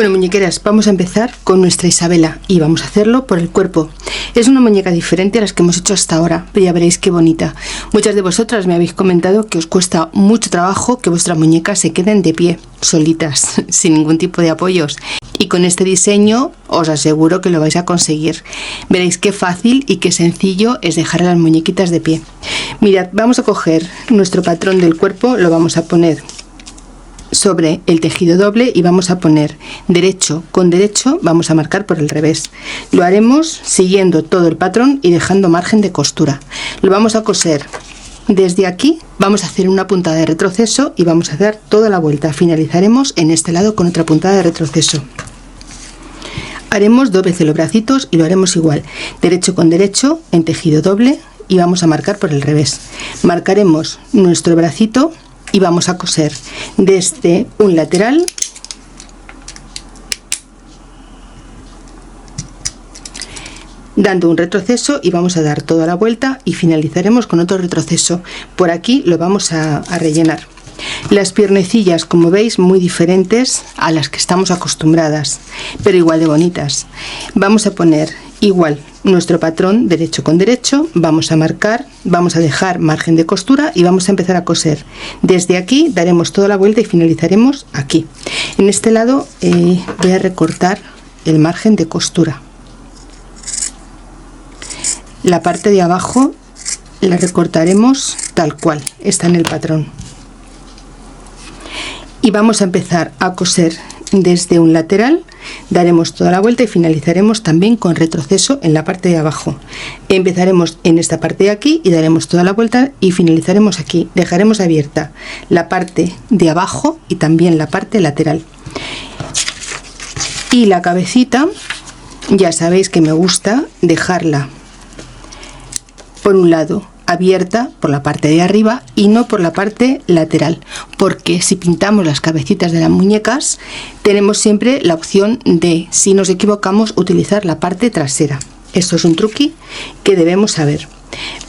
Bueno, muñequeras, vamos a empezar con nuestra Isabela y vamos a hacerlo por el cuerpo. Es una muñeca diferente a las que hemos hecho hasta ahora, pero ya veréis qué bonita. Muchas de vosotras me habéis comentado que os cuesta mucho trabajo que vuestras muñecas se queden de pie, solitas, sin ningún tipo de apoyos. Y con este diseño os aseguro que lo vais a conseguir. Veréis qué fácil y qué sencillo es dejar a las muñequitas de pie. Mirad, vamos a coger nuestro patrón del cuerpo, lo vamos a poner sobre el tejido doble y vamos a poner derecho con derecho, vamos a marcar por el revés. Lo haremos siguiendo todo el patrón y dejando margen de costura. Lo vamos a coser desde aquí, vamos a hacer una puntada de retroceso y vamos a dar toda la vuelta. Finalizaremos en este lado con otra puntada de retroceso. Haremos 2 veces los bracitos y lo haremos igual, derecho con derecho en tejido doble y vamos a marcar por el revés. Marcaremos nuestro bracito y vamos a coser desde un lateral dando un retroceso y vamos a dar toda la vuelta y finalizaremos con otro retroceso. Por aquí lo vamos a rellenar. Las piernecillas, como veis, muy diferentes a las que estamos acostumbradas, pero igual de bonitas. Vamos a poner igual nuestro patrón derecho con derecho, vamos a marcar, vamos a dejar margen de costura y vamos a empezar a coser. Desde aquí daremos toda la vuelta y finalizaremos aquí. En este lado voy a recortar el margen de costura. La parte de abajo la recortaremos tal cual está en el patrón. Y vamos a empezar a coser desde un lateral, daremos toda la vuelta y finalizaremos también con retroceso en la parte de abajo. Empezaremos en esta parte de aquí y daremos toda la vuelta y finalizaremos aquí. Dejaremos abierta la parte de abajo y también la parte lateral. Y la cabecita, ya sabéis que me gusta dejarla por un lado abierta por la parte de arriba y no por la parte lateral, porque si pintamos las cabecitas de las muñecas tenemos siempre la opción de, si nos equivocamos, utilizar la parte trasera. Esto es un truqui que debemos saber.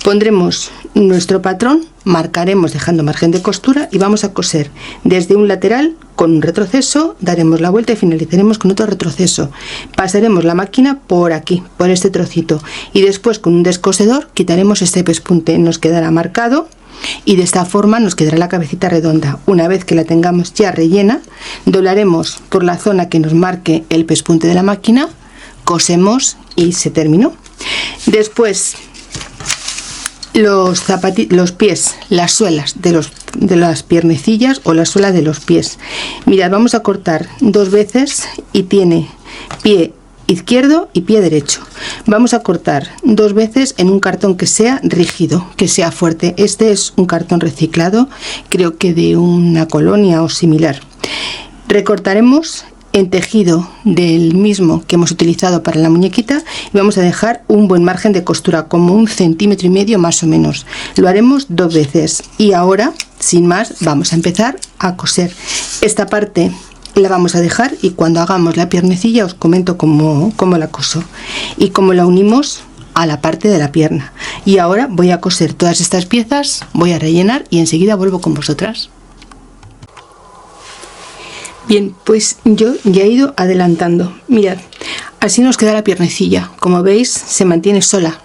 Pondremos nuestro patrón, marcaremos dejando margen de costura y vamos a coser desde un lateral con un retroceso, daremos la vuelta y finalizaremos con otro retroceso. Pasaremos la máquina por aquí, por este trocito, y después con un descosedor quitaremos este pespunte, nos quedará marcado y de esta forma nos quedará la cabecita redonda. Una vez que la tengamos ya rellena, doblaremos por la zona que nos marque el pespunte de la máquina, cosemos y se terminó. Después los pies, las suelas de las piernecillas o la suela de los pies. Mirad, vamos a cortar 2 veces y tiene pie izquierdo y pie derecho. Vamos a cortar 2 veces en un cartón que sea rígido, que sea fuerte. Este es un cartón reciclado, creo que de una colonia o similar. Recortaremos en tejido del mismo que hemos utilizado para la muñequita y vamos a dejar un buen margen de costura, como 1,5 centímetros más o menos. Lo haremos 2 veces y ahora, sin más, vamos a empezar a coser. Esta parte la vamos a dejar y cuando hagamos la piernecilla os comento cómo la coso y cómo la unimos a la parte de la pierna. Y ahora voy a coser todas estas piezas, voy a rellenar y enseguida vuelvo con vosotras. Bien, pues yo ya he ido adelantando. Mirad, así nos queda la piernecilla. Como veis, se mantiene sola,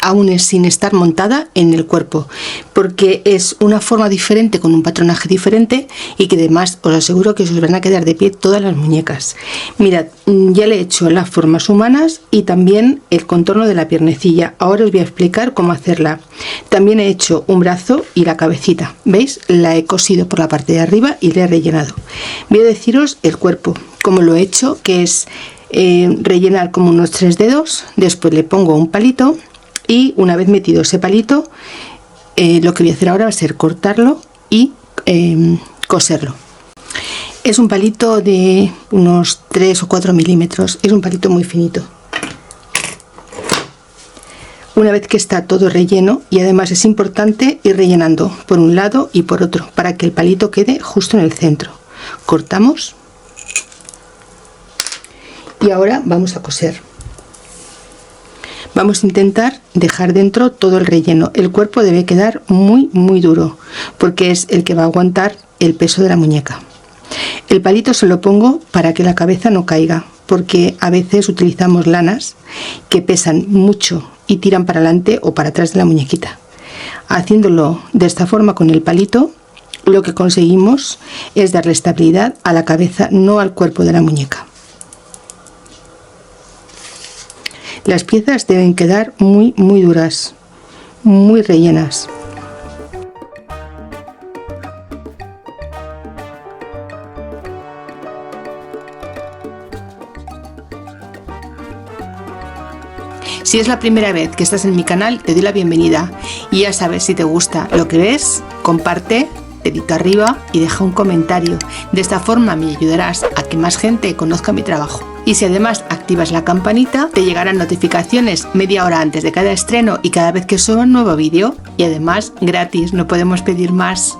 aún sin estar montada en el cuerpo, porque es una forma diferente con un patronaje diferente y que además os aseguro que os van a quedar de pie todas las muñecas. Mirad, ya le he hecho las formas humanas y también el contorno de la piernecilla. Ahora os voy a explicar cómo hacerla. También he hecho un brazo y la cabecita. ¿Veis? La he cosido por la parte de arriba y le he rellenado. Voy a deciros el cuerpo, como lo he hecho, que es rellenar como unos 3 dedos, después le pongo un palito. Y una vez metido ese palito, lo que voy a hacer ahora va a ser cortarlo y coserlo. Es un palito de unos 3 o 4 milímetros, es un palito muy finito. Una vez que está todo relleno, y además es importante ir rellenando por un lado y por otro, para que el palito quede justo en el centro. Cortamos y ahora vamos a coser. Vamos a intentar dejar dentro todo el relleno. El cuerpo debe quedar muy duro porque es el que va a aguantar el peso de la muñeca. El palito se lo pongo para que la cabeza no caiga, porque a veces utilizamos lanas que pesan mucho y tiran para adelante o para atrás de la muñequita. Haciéndolo de esta forma con el palito, lo que conseguimos es darle estabilidad a la cabeza, no al cuerpo de la muñeca. Las piezas deben quedar muy duras, muy rellenas. Si es la primera vez que estás en mi canal, te doy la bienvenida y ya sabes, si te gusta lo que ves, comparte, dedito arriba y deja un comentario. De esta forma me ayudarás a que más gente conozca mi trabajo. Y si además activas la campanita, te llegarán notificaciones media hora antes de cada estreno y cada vez que suba un nuevo vídeo. Y además gratis, no podemos pedir más.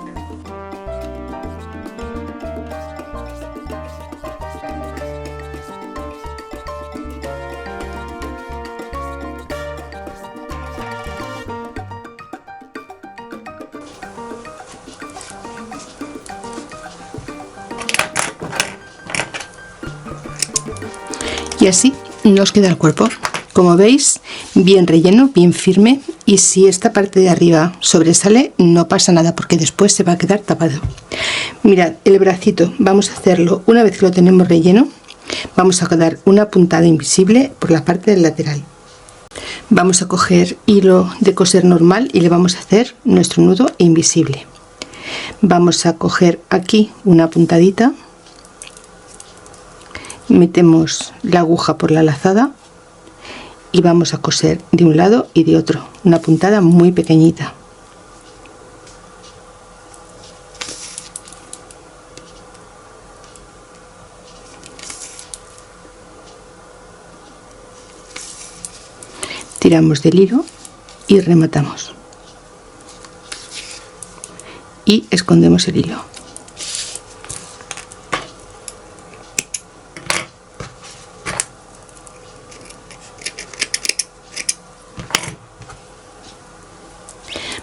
Y así nos queda el cuerpo, como veis, bien relleno, bien firme, y si esta parte de arriba sobresale no pasa nada porque después se va a quedar tapado. Mirad, el bracito vamos a hacerlo una vez que lo tenemos relleno, vamos a dar una puntada invisible por la parte del lateral. Vamos a coger hilo de coser normal y le vamos a hacer nuestro nudo invisible. Vamos a coger aquí una puntadita, metemos la aguja por la lazada y vamos a coser de un lado y de otro, una puntada muy pequeñita. Tiramos del hilo y rematamos y escondemos el hilo.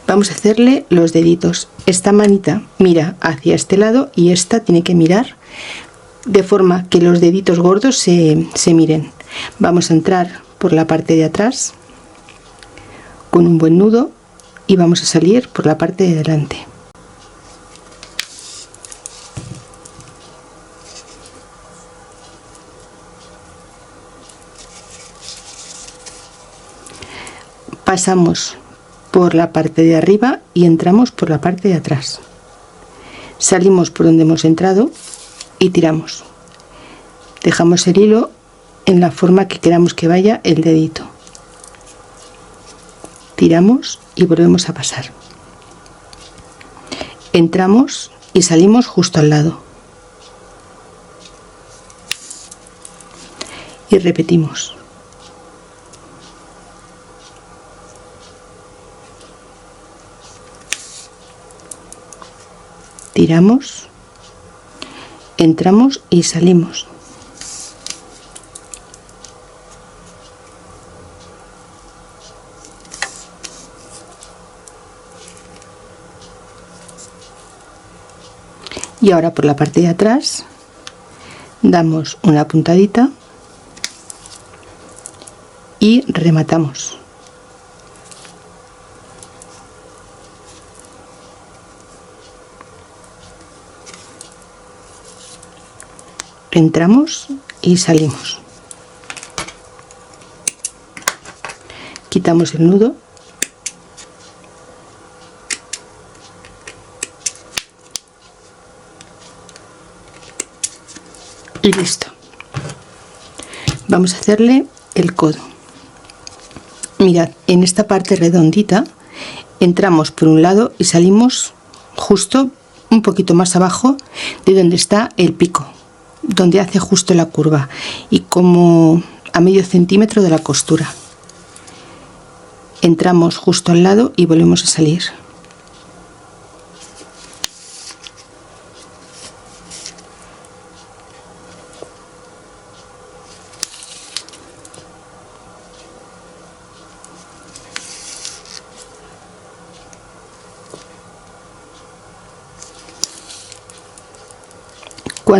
Vamos a hacerle los deditos. Esta manita mira hacia este lado y esta tiene que mirar de forma que los deditos gordos se miren. Vamos a entrar por la parte de atrás con un buen nudo y vamos a salir por la parte de delante. Pasamos por la parte de arriba y entramos por la parte de atrás. Salimos por donde hemos entrado y tiramos. Dejamos el hilo en la forma que queramos que vaya el dedito. Tiramos y volvemos a pasar. Entramos y salimos justo al lado. Y repetimos. Tiramos, entramos y salimos. Y ahora por la parte de atrás damos una puntadita y rematamos. Entramos y salimos. Quitamos el nudo y listo. Vamos a hacerle el codo. Mirad, en esta parte redondita entramos por un lado y salimos justo un poquito más abajo de donde está el pico, donde hace justo la curva, y como a medio centímetro de la costura. Entramos justo al lado y volvemos a salir.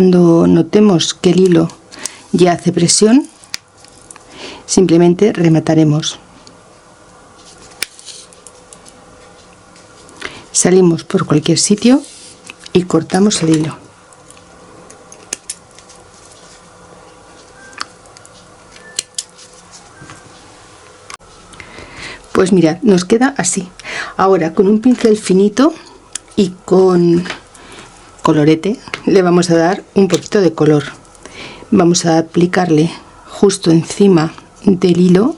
Cuando notemos que el hilo ya hace presión, simplemente remataremos. Salimos por cualquier sitio y cortamos el hilo. Pues mirad, nos queda así. Ahora con un pincel finito y con colorete le vamos a dar un poquito de color. Vamos a aplicarle justo encima del hilo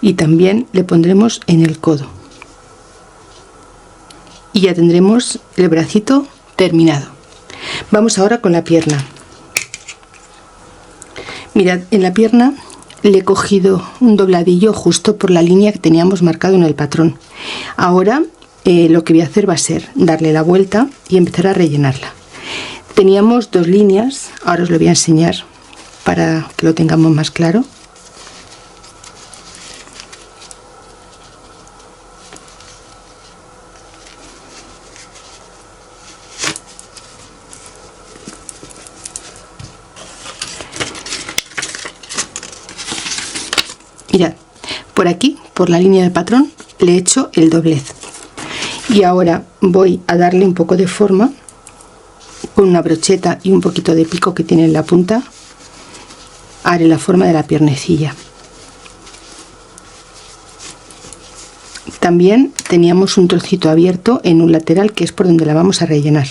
y también le pondremos en el codo y ya tendremos el bracito terminado. Vamos ahora con la pierna. Mirad, en la pierna le he cogido un dobladillo justo por la línea que teníamos marcado en el patrón. Ahora lo que voy a hacer va a ser darle la vuelta y empezar a rellenarla. Teníamos dos líneas, ahora os lo voy a enseñar para que lo tengamos más claro. Mirad, por aquí, por la línea del patrón, le he hecho el doblez. Y ahora voy a darle un poco de forma con una brocheta y un poquito de pico que tiene en la punta. Haré la forma de la piernecilla. También teníamos un trocito abierto en un lateral que es por donde la vamos a rellenar.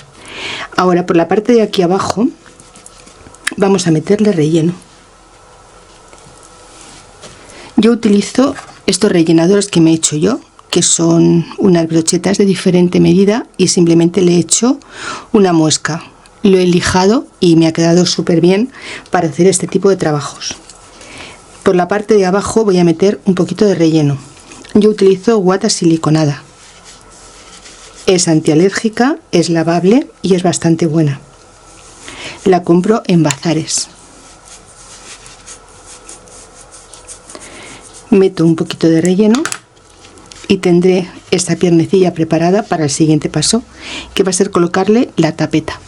Ahora por la parte de aquí abajo vamos a meterle relleno. Yo utilizo estos rellenadores que me he hecho yo, que son unas brochetas de diferente medida y simplemente le he hecho una muesca. Lo he lijado y me ha quedado súper bien para hacer este tipo de trabajos. Por la parte de abajo voy a meter un poquito de relleno. Yo utilizo guata siliconada. Es antialérgica, es lavable y es bastante buena. La compro en bazares. Meto un poquito de relleno y tendré esta piernecilla preparada para el siguiente paso, que va a ser colocarle la tapeta.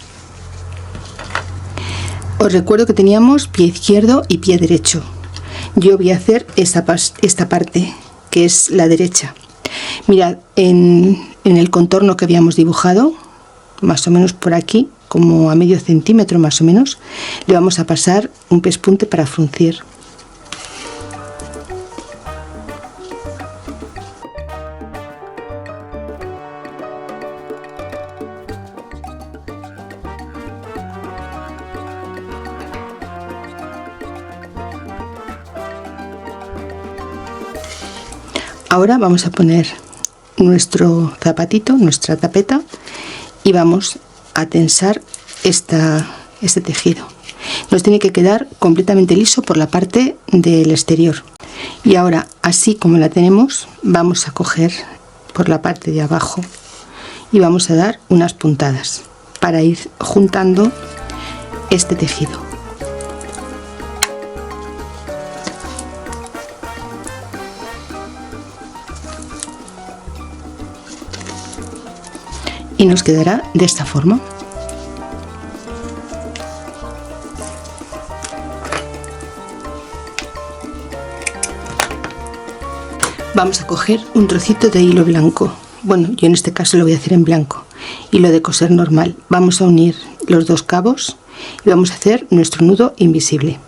Os recuerdo que teníamos pie izquierdo y pie derecho. Yo voy a hacer esta parte que es la derecha. Mirad, en el contorno que habíamos dibujado, más o menos por aquí, como a medio centímetro más o menos, le vamos a pasar un pespunte para fruncir. Ahora vamos a poner nuestro zapatito, nuestra tapeta, y vamos a tensar este tejido. Nos tiene que quedar completamente liso por la parte del exterior. Y ahora, así como la tenemos, vamos a coger por la parte de abajo y vamos a dar unas puntadas para ir juntando este tejido. Y nos quedará de esta forma. Vamos a coger un trocito de hilo blanco. Bueno, yo en este caso lo voy a hacer en blanco. Hilo de coser normal. Vamos a unir los dos cabos y vamos a hacer nuestro nudo invisible.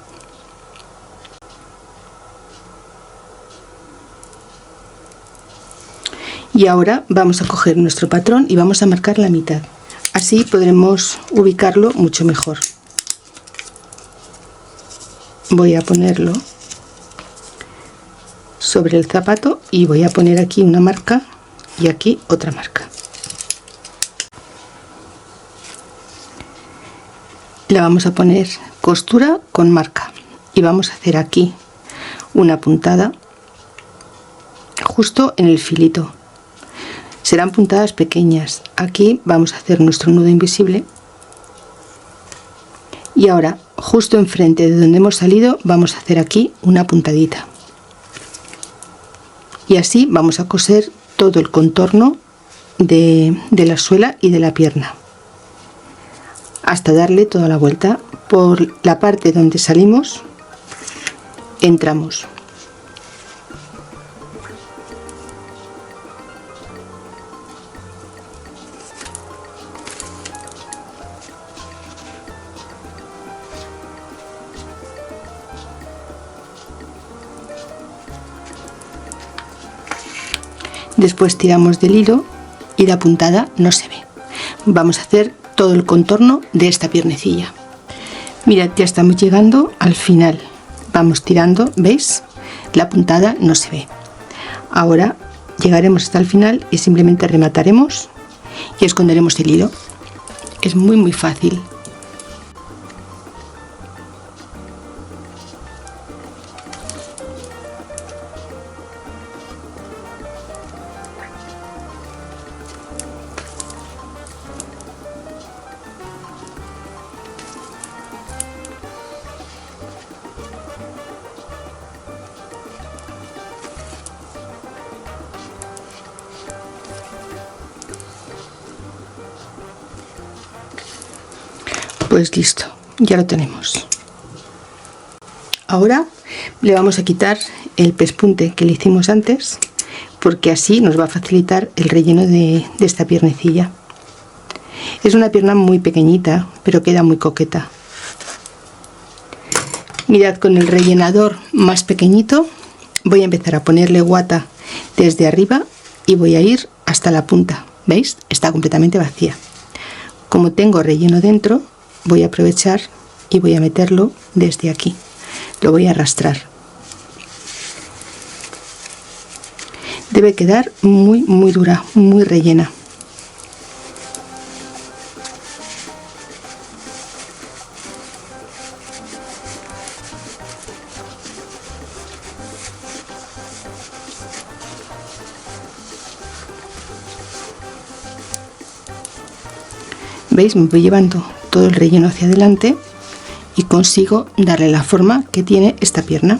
Y ahora vamos a coger nuestro patrón y vamos a marcar la mitad. Así podremos ubicarlo mucho mejor. Voy a ponerlo sobre el zapato y voy a poner aquí una marca y aquí otra marca. Le vamos a poner costura con marca y vamos a hacer aquí una puntada justo en el filito. Serán puntadas pequeñas. Aquí vamos a hacer nuestro nudo invisible Y ahora, justo enfrente de donde hemos salido, vamos a hacer aquí una puntadita. Y así vamos a coser todo el contorno de la suela y de la pierna, hasta darle toda la vuelta. Por la parte donde salimos, entramos. Después tiramos del hilo y la puntada no se ve. Vamos a hacer todo el contorno de esta piernecilla. Mirad, ya estamos llegando al final. Vamos tirando, ¿veis? La puntada no se ve. Ahora llegaremos hasta el final y simplemente remataremos y esconderemos el hilo. Es muy fácil. Pues listo, ya lo tenemos. Ahora le vamos a quitar el pespunte que le hicimos antes, porque así nos va a facilitar el relleno de esta piernecilla. Es una pierna muy pequeñita, pero queda muy coqueta. Mirad, con el rellenador más pequeñito voy a empezar a ponerle guata desde arriba y voy a ir hasta la punta. ¿Veis? Está completamente vacía. Como tengo relleno dentro, voy a aprovechar y voy a meterlo desde aquí. Lo voy a arrastrar. Debe quedar muy dura, muy rellena. ¿Veis? Me voy llevando todo el relleno hacia adelante y consigo darle la forma que tiene esta pierna.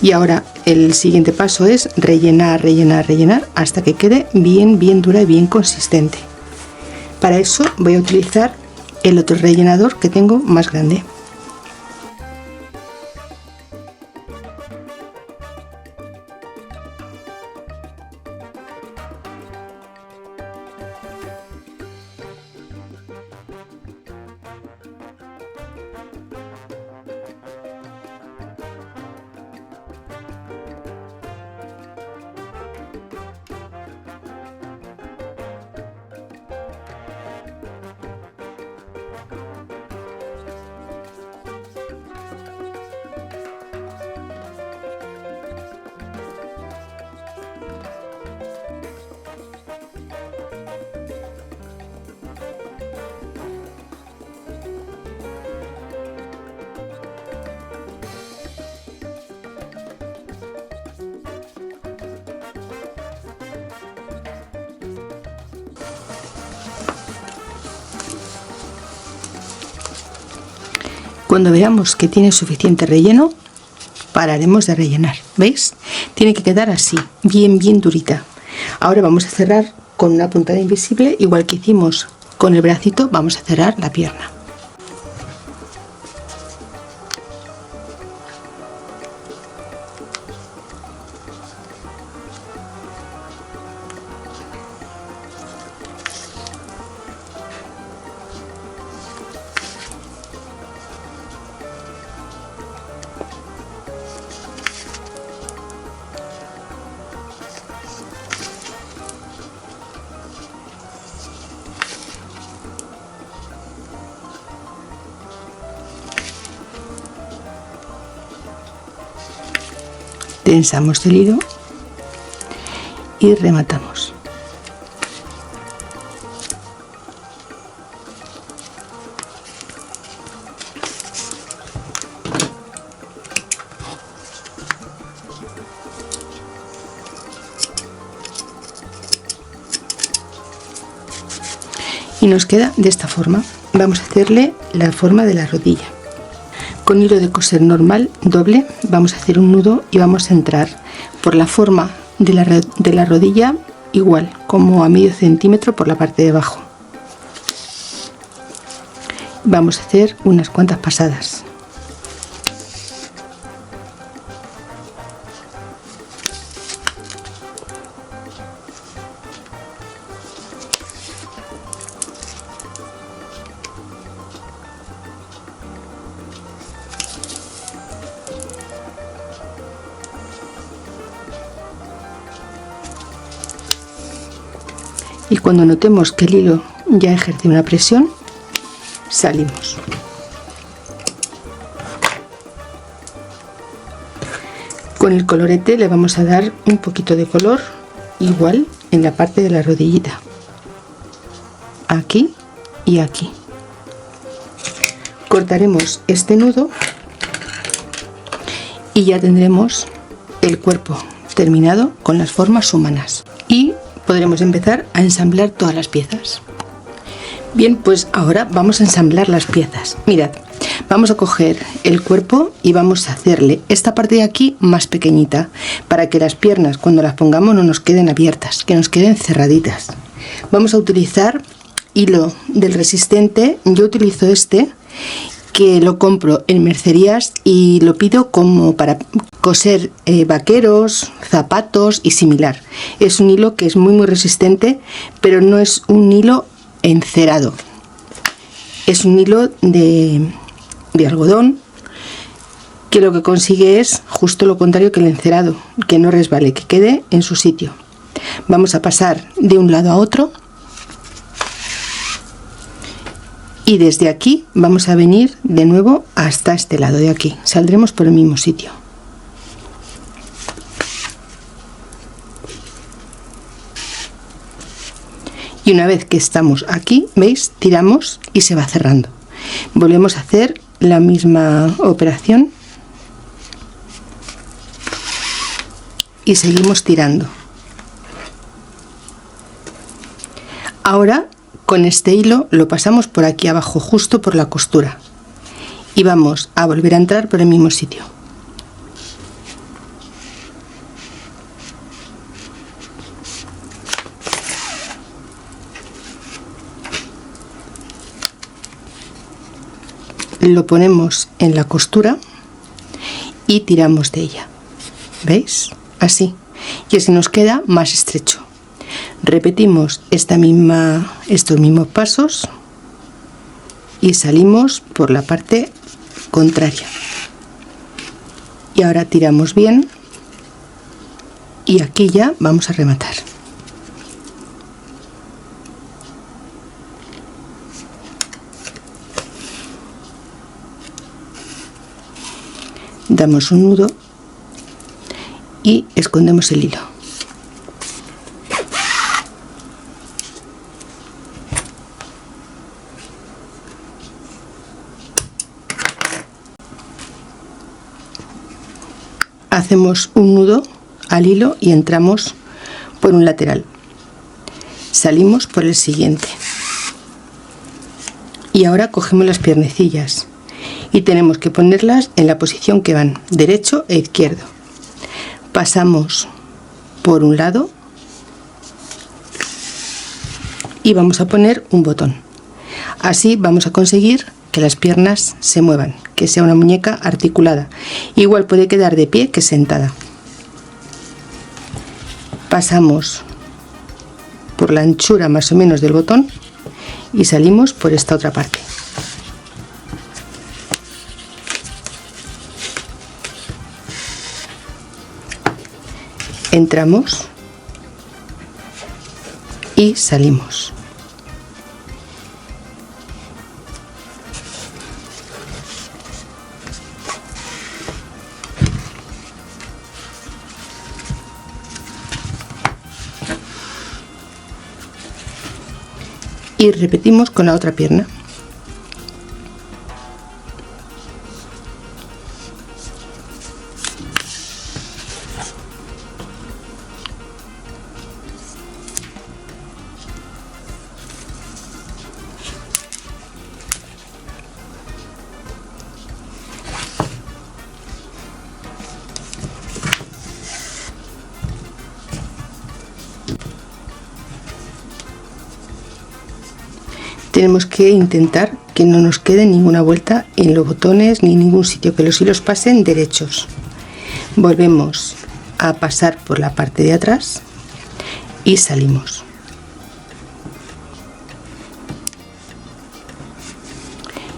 Y ahora el siguiente paso es rellenar hasta que quede bien dura y bien consistente. Para eso voy a utilizar el otro rellenador que tengo más grande. Cuando veamos que tiene suficiente relleno, pararemos de rellenar. ¿Veis? Tiene que quedar así, bien durita. Ahora vamos a cerrar con una puntada invisible, igual que hicimos con el bracito. Vamos a cerrar la pierna. Tensamos el hilo y rematamos. Y nos queda de esta forma. Vamos a hacerle la forma de la rodilla. Con hilo de coser normal doble vamos a hacer un nudo y vamos a entrar por la forma de la rodilla, igual como a medio centímetro por la parte de abajo. Vamos a hacer unas cuantas pasadas. Y cuando notemos que el hilo ya ejerce una presión, salimos. Con el colorete le vamos a dar un poquito de color, igual en la parte de la rodillita, aquí y aquí. Cortaremos este nudo y ya tendremos el cuerpo terminado con las formas humanas y podremos empezar a ensamblar todas las piezas. Bien, pues ahora vamos a ensamblar las piezas. Mirad, vamos a coger el cuerpo y vamos a hacerle esta parte de aquí más pequeñita para que las piernas cuando las pongamos no nos queden abiertas, que nos queden cerraditas. Vamos a utilizar hilo del resistente. Yo utilizo este, que lo compro en mercerías y lo pido como para coser vaqueros, zapatos y similar. Es un hilo que es muy resistente, pero no es un hilo encerado. Es un hilo de algodón que lo que consigue es justo lo contrario que el encerado, que no resbale, que quede en su sitio. Vamos a pasar de un lado a otro. Y desde aquí vamos a venir de nuevo hasta este lado de aquí. Saldremos por el mismo sitio. Y una vez que estamos aquí, ¿veis? Tiramos y se va cerrando. Volvemos a hacer la misma operación. Y seguimos tirando. Ahora con este hilo lo pasamos por aquí abajo, justo por la costura, y vamos a volver a entrar por el mismo sitio. Lo ponemos en la costura y tiramos de ella, ¿veis? Así, y así nos queda más estrecho. Repetimos estos mismos pasos y salimos por la parte contraria. Y ahora tiramos bien y aquí ya vamos a rematar. Damos un nudo y escondemos el hilo. Hacemos un nudo al hilo y entramos por un lateral. Salimos por el siguiente. Y ahora cogemos las piernecillas y tenemos que ponerlas en la posición que van, derecho e izquierdo. Pasamos por un lado y vamos a poner un botón. Así vamos a conseguir que las piernas se muevan, que sea una muñeca articulada. Igual puede quedar de pie que sentada. Pasamos por la anchura más o menos del botón y salimos por esta otra parte. Entramos y salimos. Y repetimos con la otra pierna. Tenemos que intentar que no nos quede ninguna vuelta en los botones ni en ningún sitio, que los hilos pasen derechos. Volvemos a pasar por la parte de atrás y salimos.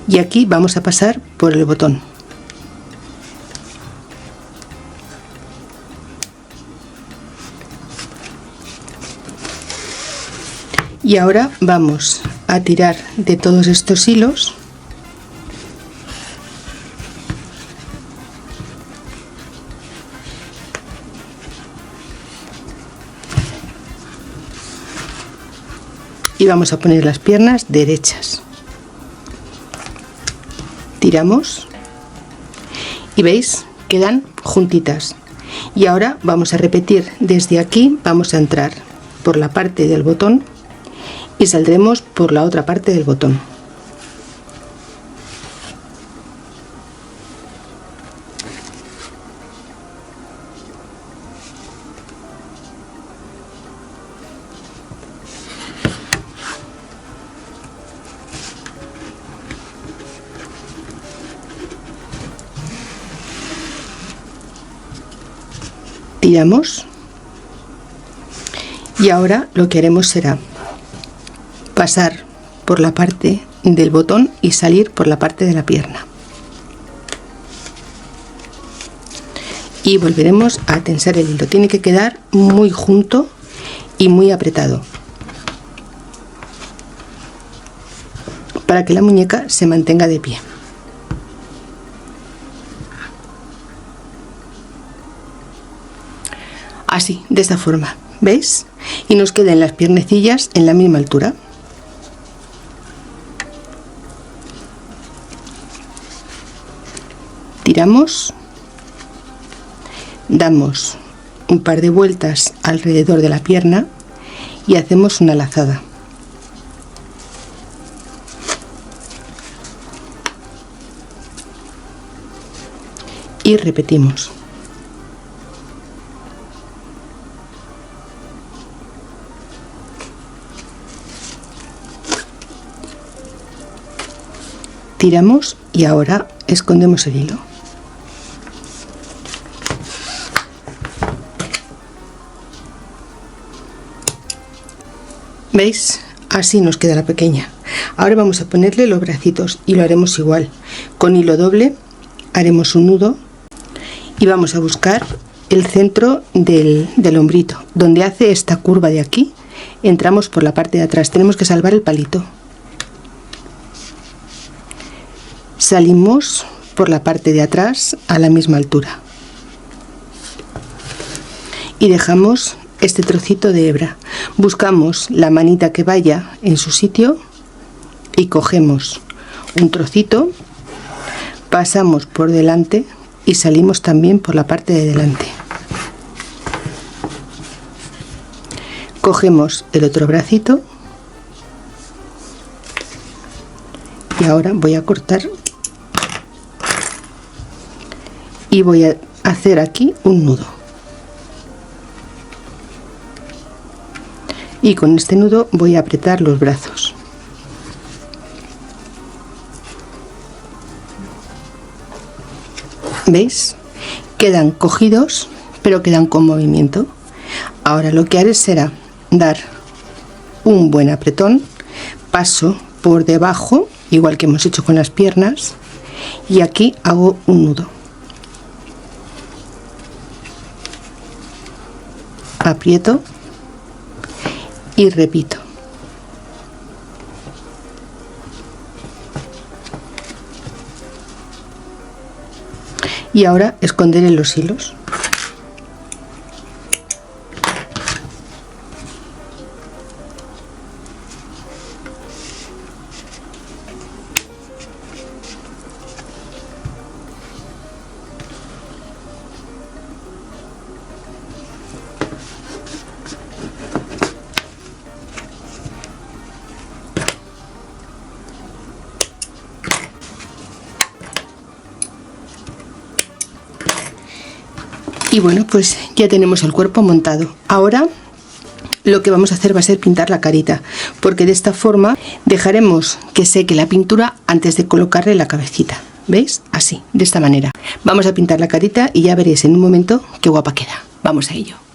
Y aquí vamos a pasar por el botón. Y ahora vamos a tirar de todos estos hilos y vamos a poner las piernas derechas. Tiramos y veis, quedan juntitas. Y ahora vamos a repetir desde aquí, vamos a entrar por la parte del botón y saldremos por la otra parte del botón. Tiramos y ahora lo que haremos será pasar por la parte del botón y salir por la parte de la pierna, y volveremos a tensar el hilo. Tiene que quedar muy junto y muy apretado para que la muñeca se mantenga de pie. Así, de esta forma, ¿veis? Y nos quedan las piernecillas en la misma altura. Tiramos, damos un par de vueltas alrededor de la pierna y hacemos una lazada. Y repetimos. Tiramos y ahora escondemos el hilo. ¿Veis? Así nos queda la pequeña. Ahora vamos a ponerle los bracitos y lo haremos igual. Con hilo doble haremos un nudo y vamos a buscar el centro del hombrito. Donde hace esta curva de aquí, entramos por la parte de atrás. Tenemos que salvar el palito. Salimos por la parte de atrás a la misma altura y dejamos este trocito de hebra. Buscamos la manita que vaya en su sitio y cogemos un trocito, pasamos por delante y salimos también por la parte de delante. Cogemos el otro bracito y ahora voy a cortar y voy a hacer aquí un nudo, y con este nudo voy a apretar los brazos. ¿Veis? Quedan cogidos pero quedan con movimiento. Ahora lo que haré será dar un buen apretón, paso por debajo igual que hemos hecho con las piernas y aquí hago un nudo. Aprieto y repito. Y ahora esconderé los hilos. Y bueno, pues ya tenemos el cuerpo montado. Ahora lo que vamos a hacer va a ser pintar la carita, porque de esta forma dejaremos que seque la pintura antes de colocarle la cabecita. ¿Veis? Así, de esta manera. Vamos a pintar la carita y ya veréis en un momento qué guapa queda. Vamos a ello.